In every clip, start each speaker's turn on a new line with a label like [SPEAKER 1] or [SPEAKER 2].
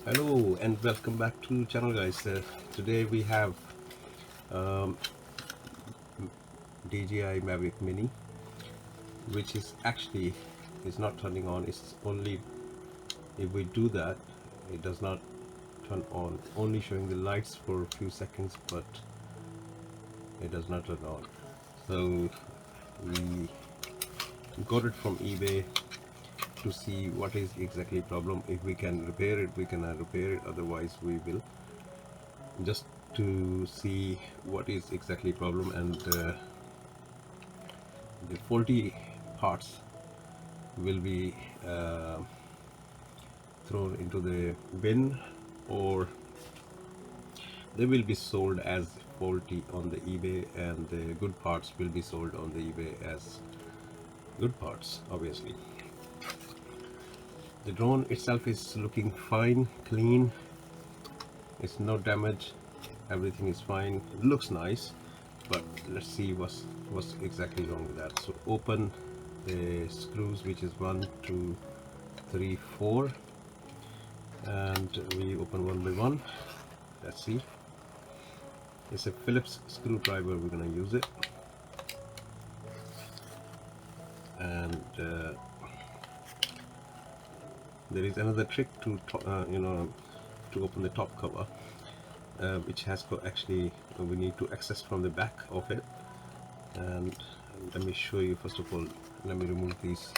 [SPEAKER 1] Hello and welcome back to channel, guys. Today we have um, DJI Mavic Mini, which is actually is not turning on. It's only if we do that, it does not turn on. Only showing the lights for a few seconds, but it does not turn on. So we got it from eBay to see what is exactly problem. If we can repair it, we can repair it. Otherwise, we will just to see what is exactly problem, and the faulty parts will be thrown into the bin, or they will be sold as faulty on the eBay, and the good parts will be sold on the eBay as good parts. Obviously, the drone itself is looking fine, clean. It's no damage, everything is fine, it looks nice, but let's see what's exactly wrong with that. So open the screws, which is 1 2 3 4, and we open one by one. Let's see. It's a Phillips screwdriver, we're going to use it. And there is another trick to to open the top cover, which has got actually we need to access from the back of it. And let me show you. First of all, let me remove these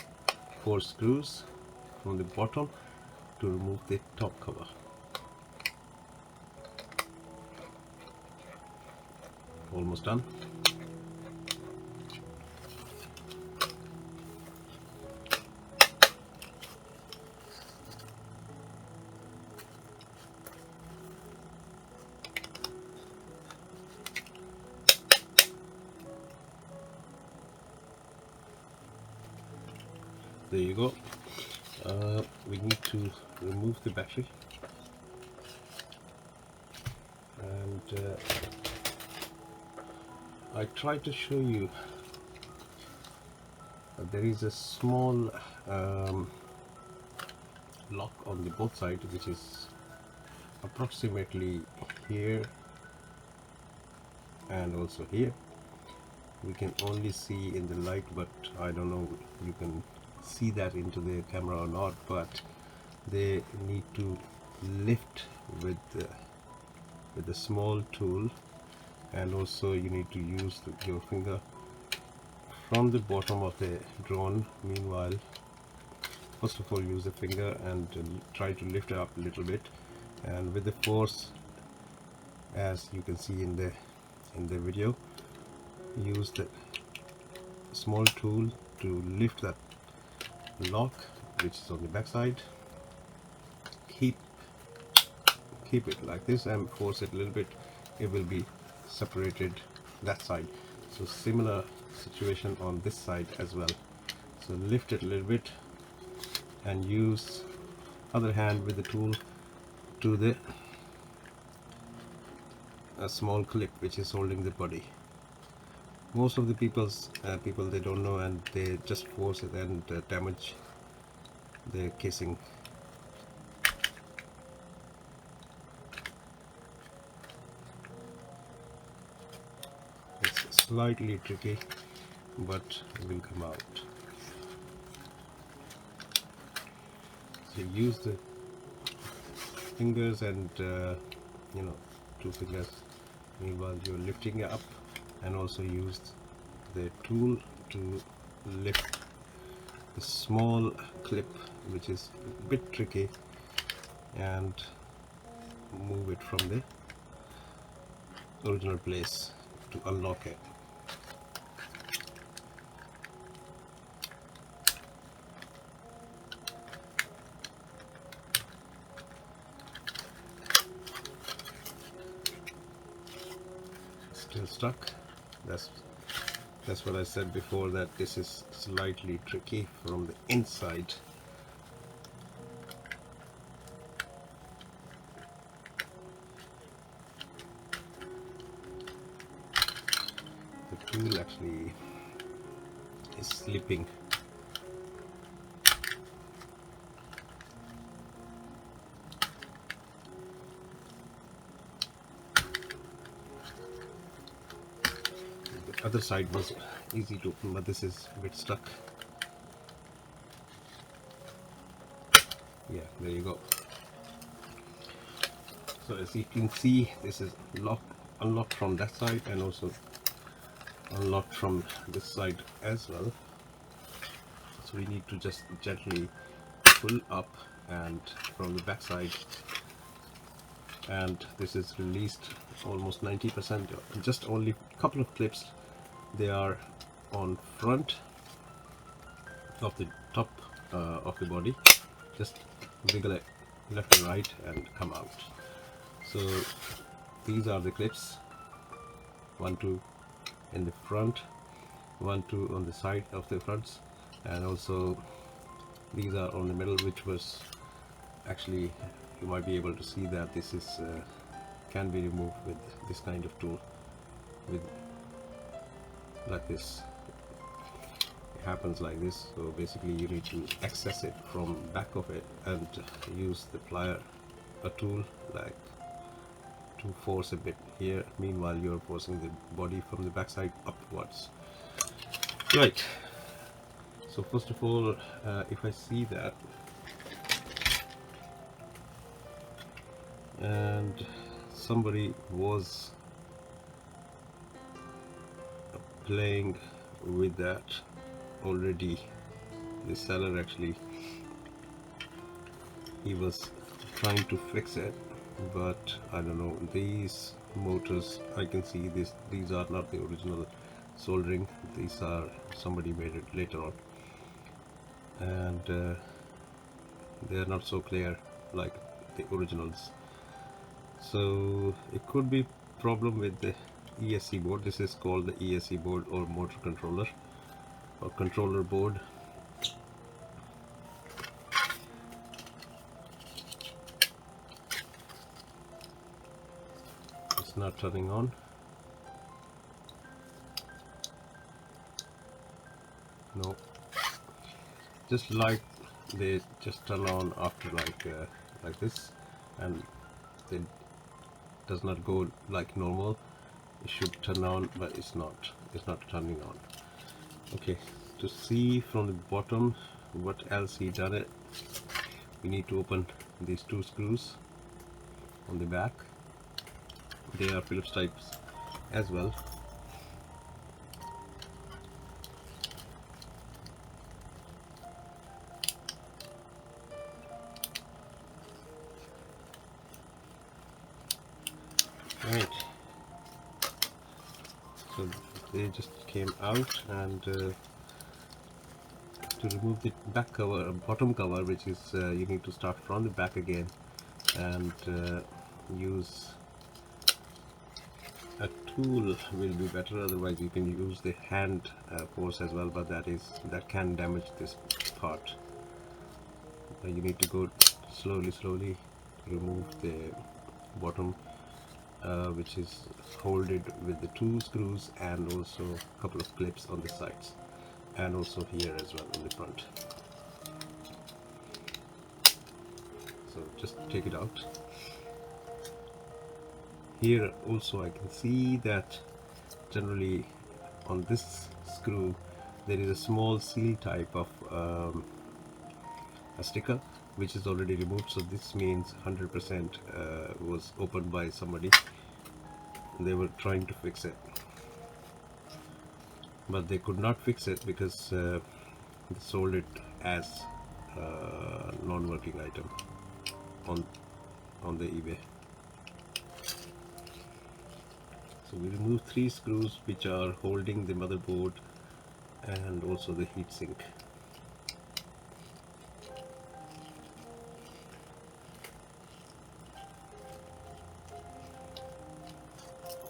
[SPEAKER 1] 4 screws from the bottom to remove the top cover. Almost done. There you go. We need to remove the battery, and I try to show you that there is a small lock on the both sides, which is approximately here and also here. We can only see in the light, but I don't know you can see that into the camera or not, but they need to lift with a small tool, and also you need to use your finger from the bottom of the drone. Meanwhile, first of all, use the finger and try to lift it up a little bit, and with the force, as you can see in the video, use the small tool to lift that lock, which is on the back side. Keep it like this and force it a little bit, it will be separated that side. So similar situation on this side as well. So lift it a little bit and use other hand with the tool to the a small clip which is holding the body. Most of the people they don't know, and they just force it and damage the casing. It's slightly tricky, but it will come out. So use the fingers and 2 fingers meanwhile you're lifting it up, and also use the tool to lift the small clip, which is a bit tricky, and move it from the original place to unlock it. Still stuck. That's what I said before, that this is slightly tricky from the inside. The tool actually is slipping. other side was easy to open, but this is a bit stuck. Yeah, there you go. So as you can see, this is unlocked from that side and also unlocked from this side as well. So we need to just gently pull up and from the back side, and this is released almost 90%. Just only a couple of clips, they are on front of the top of the body. Just wiggle it left and right and come out. So these are the clips, 1, 2 in the front, 1, 2 on the side of the fronts, and also these are on the middle, which was actually, you might be able to see that this is can be removed with this kind of tool, with like this. It happens like this. So basically you need to access it from back of it and use the plier, a tool, like to force a bit here, meanwhile you're forcing the body from the back side upwards. Right, so first of all, if I see that, and somebody was playing with that already, the seller actually, he was trying to fix it, but I don't know, these motors, I can see these are not the original soldering, these are, somebody made it later on, and they are not so clear like the originals. So it could be problem with the ESC board. This is called the ESC board, or motor controller, or controller board. It's not turning on. No, just like they just turn on after like this, and it does not go like normal. It should turn on, but it's not turning on. Okay, to see from the bottom what else he done it, we need to open these 2 screws on the back. They are Phillips types as well. Right, so they just came out, and to remove the back cover, bottom cover, which is you need to start from the back again and use a tool will be better. Otherwise you can use the hand force as well, but that can damage this part. You need to go slowly to remove the bottom, which is holded with the 2 screws and also a couple of clips on the sides, and also here as well on the front. So just take it out. Here also I can see that generally on this screw there is a small seal type of a sticker, which is already removed. So this means 100% was opened by somebody. They were trying to fix it, but they could not fix it because they sold it as a non-working item on the eBay. So we remove 3 screws which are holding the motherboard and also the heatsink.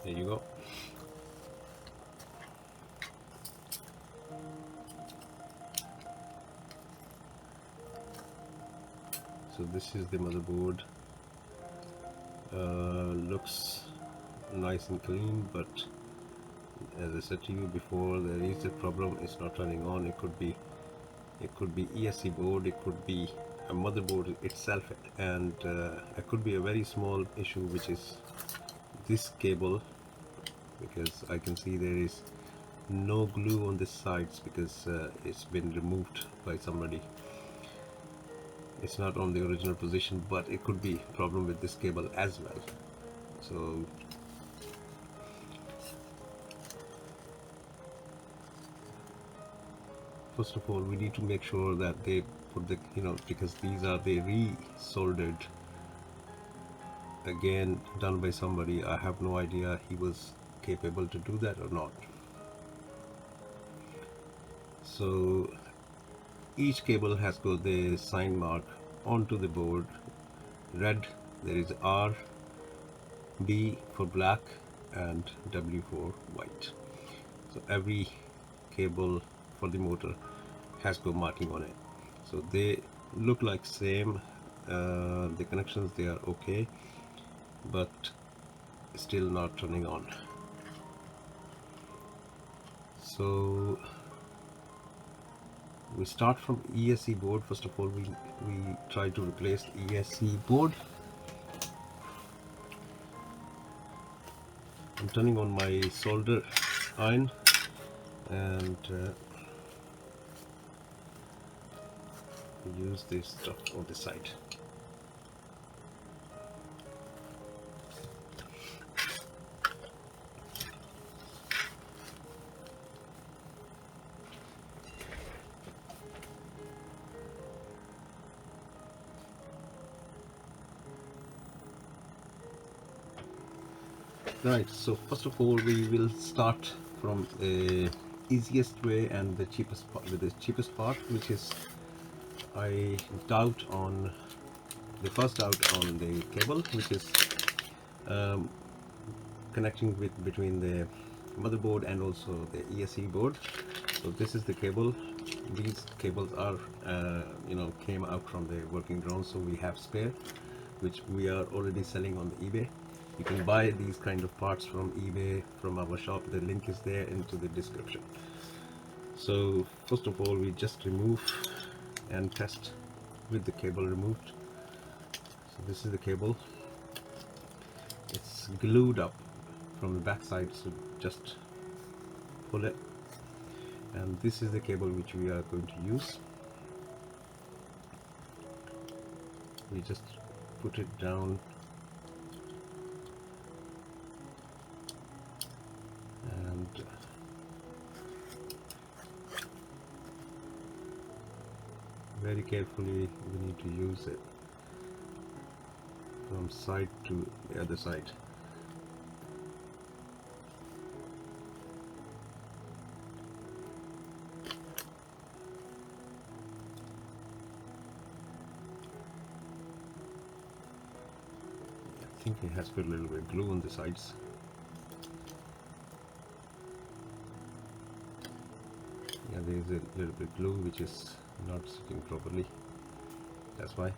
[SPEAKER 1] There you go. So this is the motherboard. Looks nice and clean, but as I said to you before, there is a problem. It's not turning on. It could be ESC board, it could be a motherboard itself, and it could be a very small issue, which is this cable, because I can see there is no glue on the sides because it's been removed by somebody. It's not on the original position, but it could be a problem with this cable as well. So first of all, we need to make sure that they put the, because these are the re-soldered, again done by somebody. I have no idea he was capable to do that or not. So each cable has got the sign mark onto the board. Red, there is R, B for black, and W for white. So every cable for the motor has got marking on it. So they look like same. The connections, they are okay, but still not turning on. So we start from ESC board. First of all, we try to replace ESC board. I'm turning on my solder iron and use this stuff on the side. Right, so first of all, we will start from the easiest way and the cheapest part, with the cheapest part, which is I doubt on the first doubt on the cable, which is connecting with between the motherboard and also the ESC board. So this is the cable. These cables are came out from the working drone, so we have spare, which we are already selling on the eBay. You can buy these kind of parts from eBay, from our shop. The link is there into the description. So first of all, we just remove and test with the cable removed. So this is the cable. It's glued up from the back side, so just pull it. And this is the cable which we are going to use. We just put it down and very carefully we need to use it from side to the other side. I think it has got a little bit of glue on the sides. Yeah, there is a little bit of glue which is not sitting properly. That's why.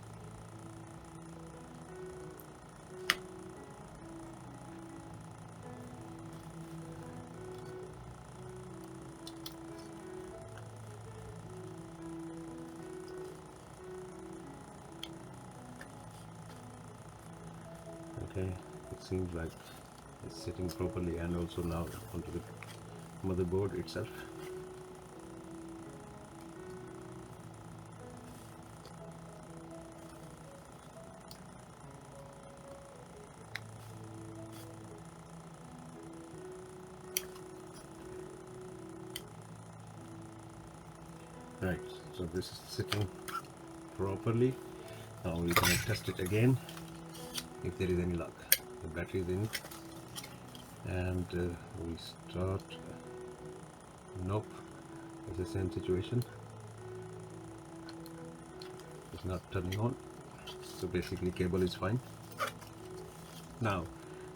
[SPEAKER 1] Okay, it seems like it's sitting properly, and also now onto the motherboard itself. Right, so this is sitting properly. Now we can test it again if there is any luck. The battery is in, and we start. Nope, it's the same situation. It's not turning on. So basically, cable is fine. Now,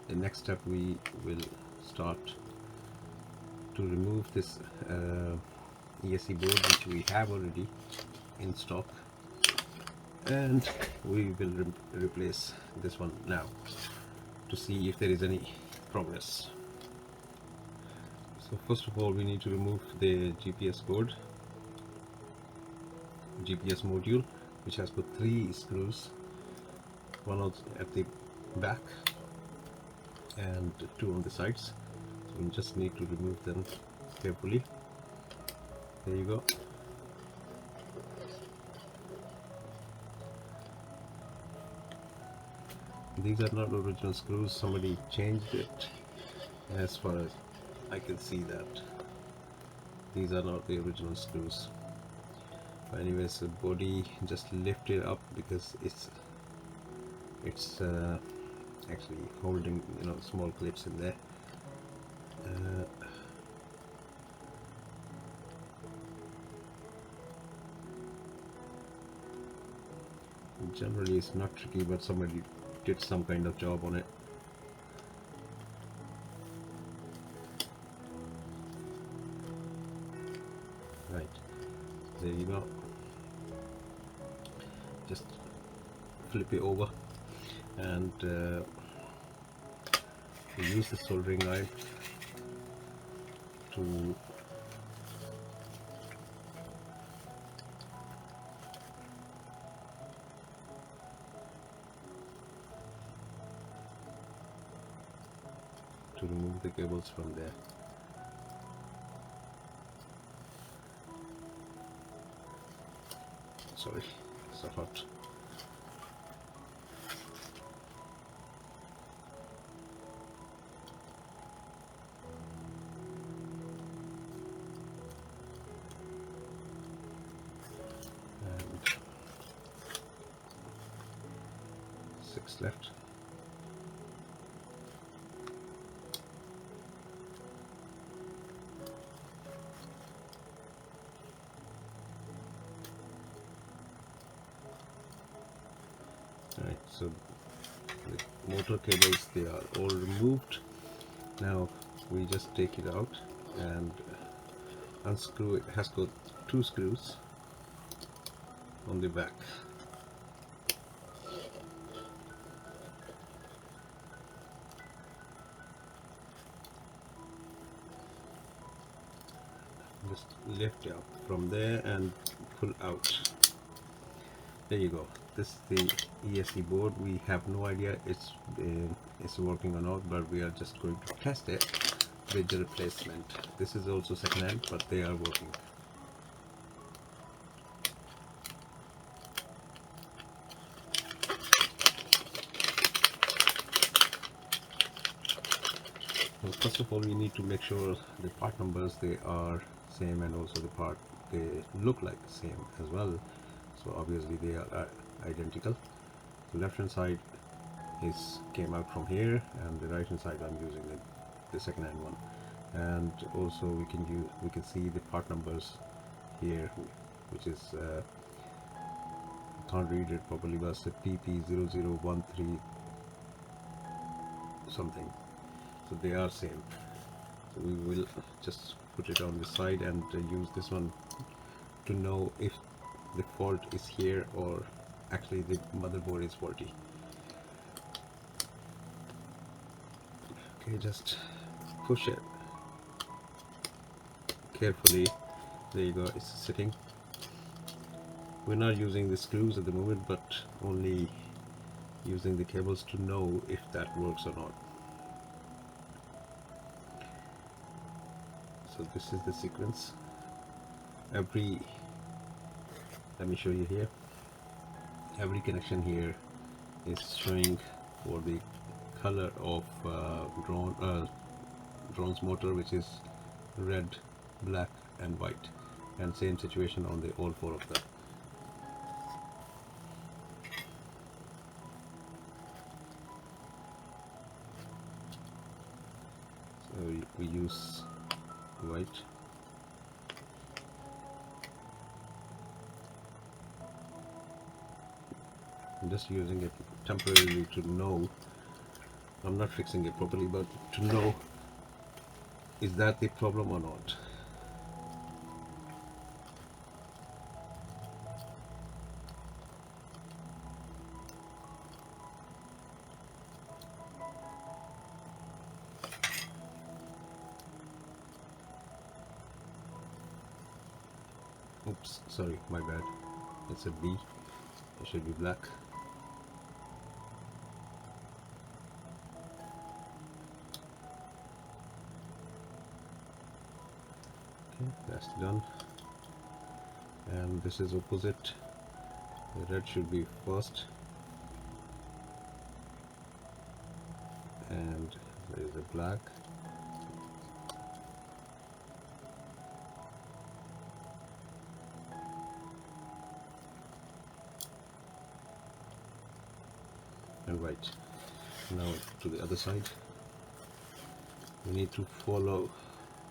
[SPEAKER 1] the next step, we will start to remove this ESC board, which we have already in stock, and we will replace this one now to see if there is any progress. So first of all, we need to remove the GPS board, GPS module, which has got 3 screws, one at the back and 2 on the sides. So we just need to remove them carefully. There you go. These are not original screws, somebody changed it, as far as I can see that these are not the original screws. But anyways, the body, just lift it up because it's actually holding, you know, small clips in there. Generally it's not tricky, but somebody did some kind of job on it. Right, there you go. Just flip it over and use the soldering knife to remove the cables from there. Sorry, so hot. And 6 left. Right, so the motor cables, they are all removed. Now we just take it out and unscrew it. It has got 2 screws on the back. Just lift it up from there and pull out. There you go. This is the ESC board. We have no idea it's working or not, but we are just going to test it with the replacement. This is also second hand, but they are working. Well, first of all, we need to make sure the part numbers, they are same, and also the part, they look like the same as well. So obviously they are identical. The left hand side came out from here, and the right hand side I'm using the second hand one. And also we can see the part numbers here, which is I can't read it properly, but it's PP0013 something. So they are same. So we will just put it on the side and use this one to know if the fault is here or actually the motherboard is faulty. Okay, just push it carefully. There you go, it's sitting. We're not using the screws at the moment, but only using the cables to know if that works or not. So this is the sequence. Let me show you here. Every connection here is showing for the color of drone's motor, which is red, black and white, and same situation on all 4 of them. So we use white. I'm just using it temporarily to know. I'm not fixing it properly, but to know, is that the problem or not. Oops, sorry, my bad. It's a B. It should be black. That's done. And this is opposite. The red should be first, and there is a black. And white. Now to the other side. We need to follow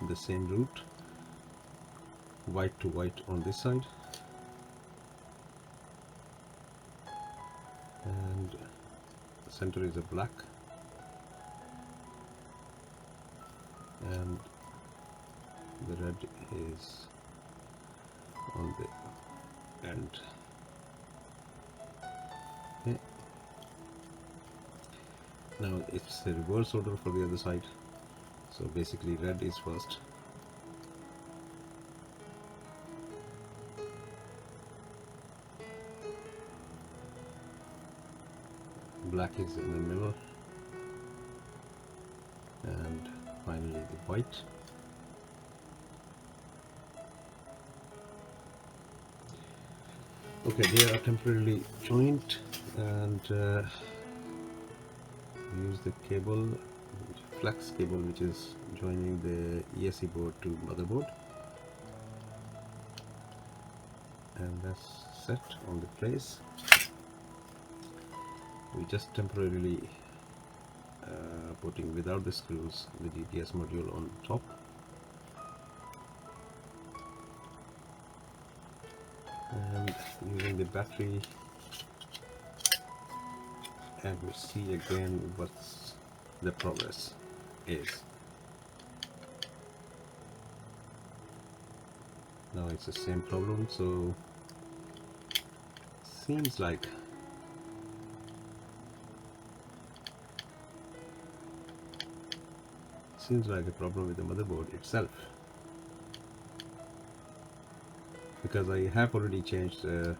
[SPEAKER 1] the same route, white to white on this side, and the center is a black, and the red is on the end. Okay. Now it's the reverse order for the other side, so basically red is first, black is in the middle, and finally the white. Okay, they are temporarily joined, and use the cable, flex cable, which is joining the ESC board to motherboard, and that's set on the place. We just temporarily putting without the screws the GPS module on top, and using the battery, and we see again what's the progress is. Now it's the same problem, so seems like a problem with the motherboard itself, because I have already changed the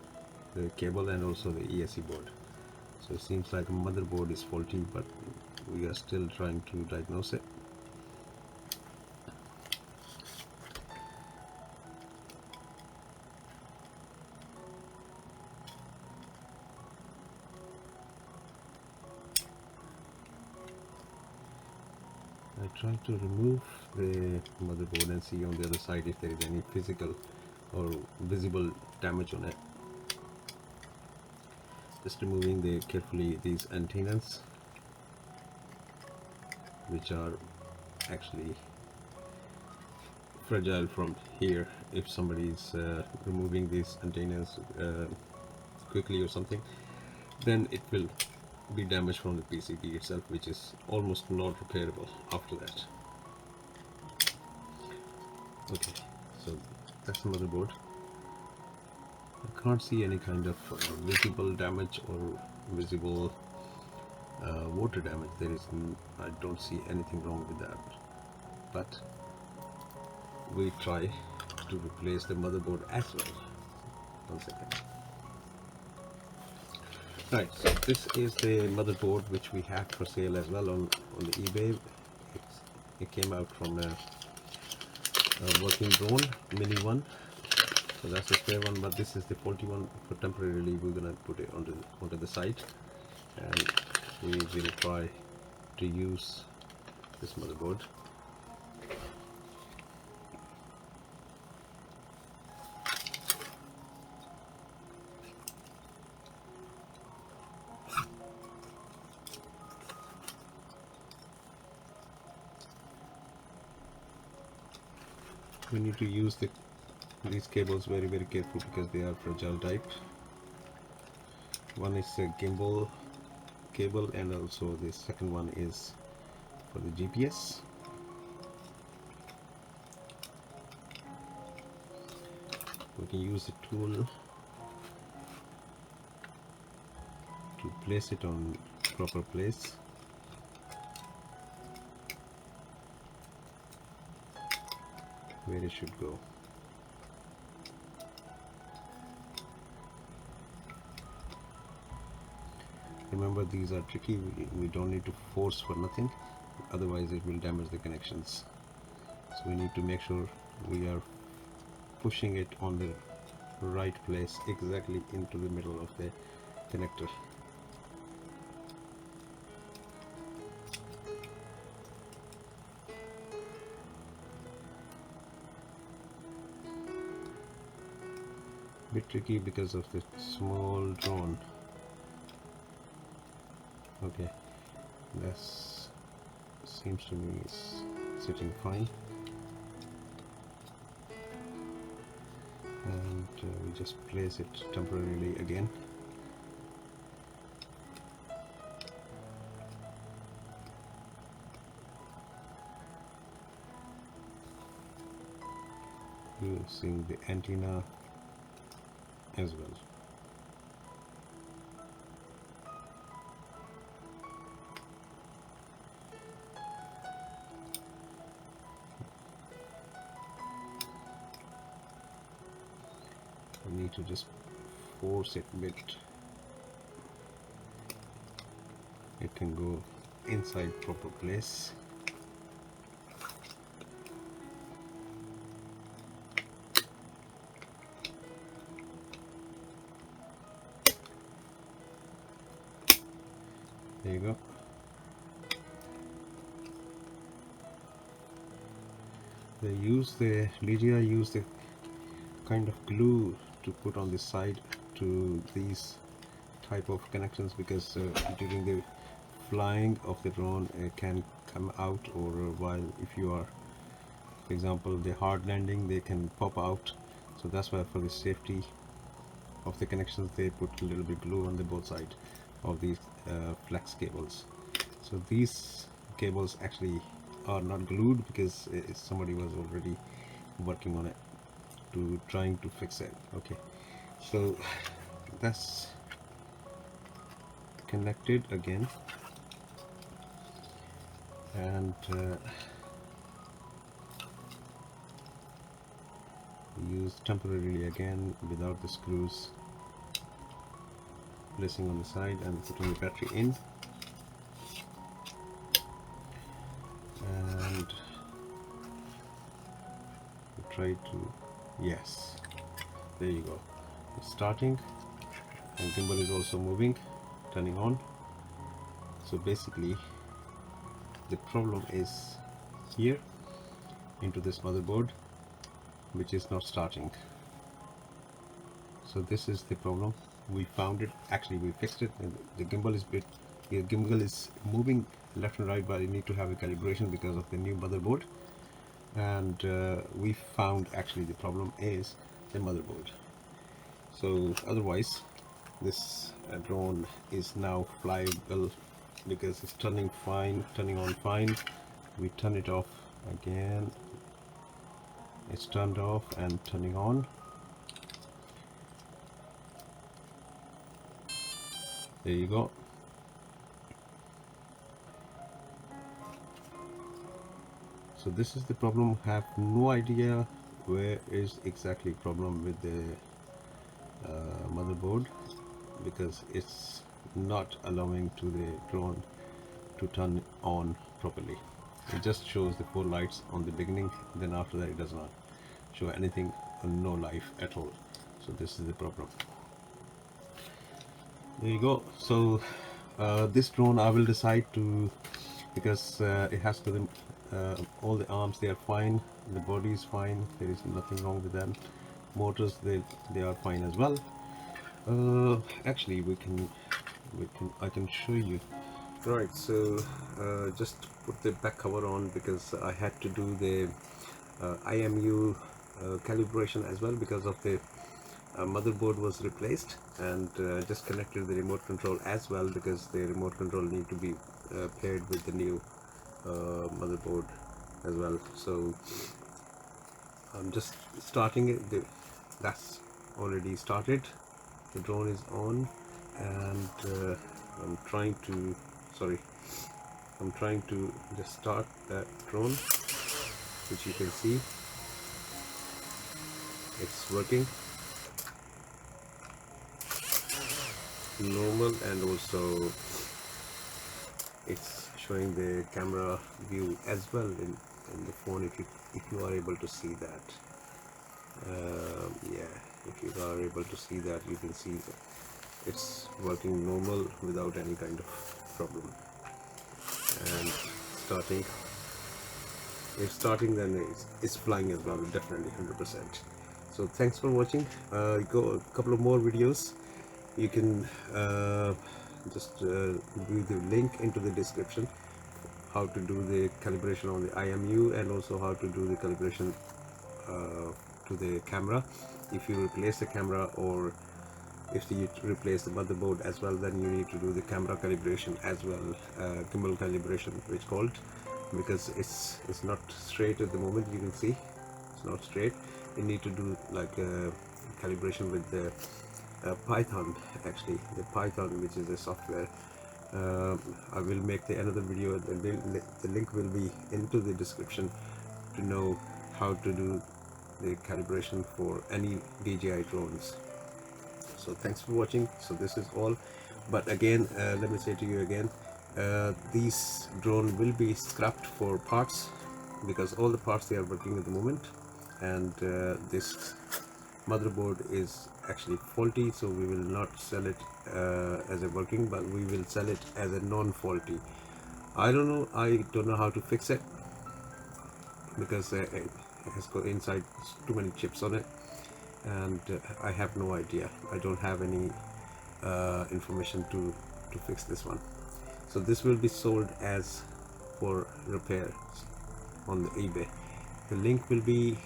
[SPEAKER 1] cable and also the ESC board. So it seems like a motherboard is faulty, but we are still trying to diagnose it. I try to remove the motherboard and see on the other side if there is any physical or visible damage on it. Just removing carefully these antennas, which are actually fragile from here. If somebody is removing these antennas quickly or something, then it will be damaged from the PCB itself, which is almost not repairable after that. Okay, so that's the motherboard. I can't see any kind of visible damage or visible water damage. I don't see anything wrong with that, but we try to replace the motherboard as well. 1 second. Right, so this is the motherboard which we have for sale as well on the eBay. It came out from a working drone, mini one. So that's the spare one, but this is the faulty one. For temporarily, we're gonna put it onto the site, and we will try to use this motherboard. We need to use these cables very careful, because they are fragile type. One is a gimbal cable, and also the second one is for the GPS. We can use the tool to place it on proper place. Where it should go. Remember, these are tricky. We don't need to force for nothing, otherwise it will damage the connections. So we need to make sure we are pushing it on the right place, exactly into the middle of the connector. Bit tricky because of the small drone. Okay, that seems to me is sitting fine, and we just place it temporarily again. Using the antenna as well. I need to just force it a bit. It can go inside proper place. There you go. DJI use the kind of glue to put on the side to these type of connections, because during the flying of the drone it can come out, or while if you are, for example, the hard landing, they can pop out. So that's why, for the safety of the connections, they put a little bit glue on the both sides of these flex cables. So these cables actually are not glued because somebody was already working on it to trying to fix it. Okay, so that's connected again, and use temporarily again without the screws, placing on the side and putting the battery in, and try to, yes, there you go, it's starting, and gimbal is also moving, turning on. So basically the problem is here into this motherboard, which is not starting. So this is the problem. We found it, actually we fixed it, and the gimbal is moving left and right, but you need to have a calibration because of the new motherboard. And we found actually the problem is the motherboard. So otherwise this drone is now flyable because it's turning on fine. We turn it off again, it's turned off and turning on. There you go. So this is the problem. Have no idea where is exactly problem with the motherboard, because it's not allowing to the drone to turn on properly. It just shows the 4 lights on the beginning, then after that it does not show anything, no life at all. So this is the problem. There you go. So this drone I will decide to, because it has to the all the arms, they are fine, the body is fine, there is nothing wrong with them. Motors, they are fine as well. Actually I can show you. Right, so just put the back cover on because I had to do the IMU calibration as well, because of the motherboard was replaced, and just connected the remote control as well, because the remote control need to be paired with the new motherboard as well. So I'm just starting it. That's already started. The drone is on, and I'm trying to just start that drone, which you can see it's working normal, and also it's showing the camera view as well in the phone, if you are able to see that. Yeah, if you are able to see that, you can see that it's working normal without any kind of problem. And starting, if starting, then it's flying as well, definitely 100%. So thanks for watching. Go a couple of more videos. You can just view the link into the description, how to do the calibration on the IMU, and also how to do the calibration to the camera. If you replace the camera, or if you replace the motherboard as well, then you need to do the camera calibration as well, gimbal calibration which called, because it's not straight at the moment. You can see it's not straight. You need to do like a calibration with the Python, actually the Python, which is a software. I will make another video, and the link will be into the description to know how to do the calibration for any DJI drones. So thanks for watching. So this is all, but again, let me say to you again, these drone will be scrapped for parts, because all the parts they are working at the moment, and this motherboard is actually faulty, so we will not sell it as a working, but we will sell it as a non-faulty. I don't know how to fix it, because it has got inside too many chips on it, and I have no idea. I don't have any information to fix this one. So this will be sold as for repair on the eBay. The link will be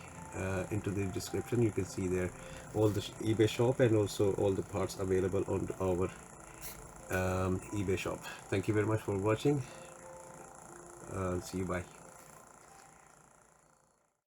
[SPEAKER 1] into the description. You can see there all the eBay shop, and also all the parts available on our eBay shop. Thank you very much for watching. See you, bye.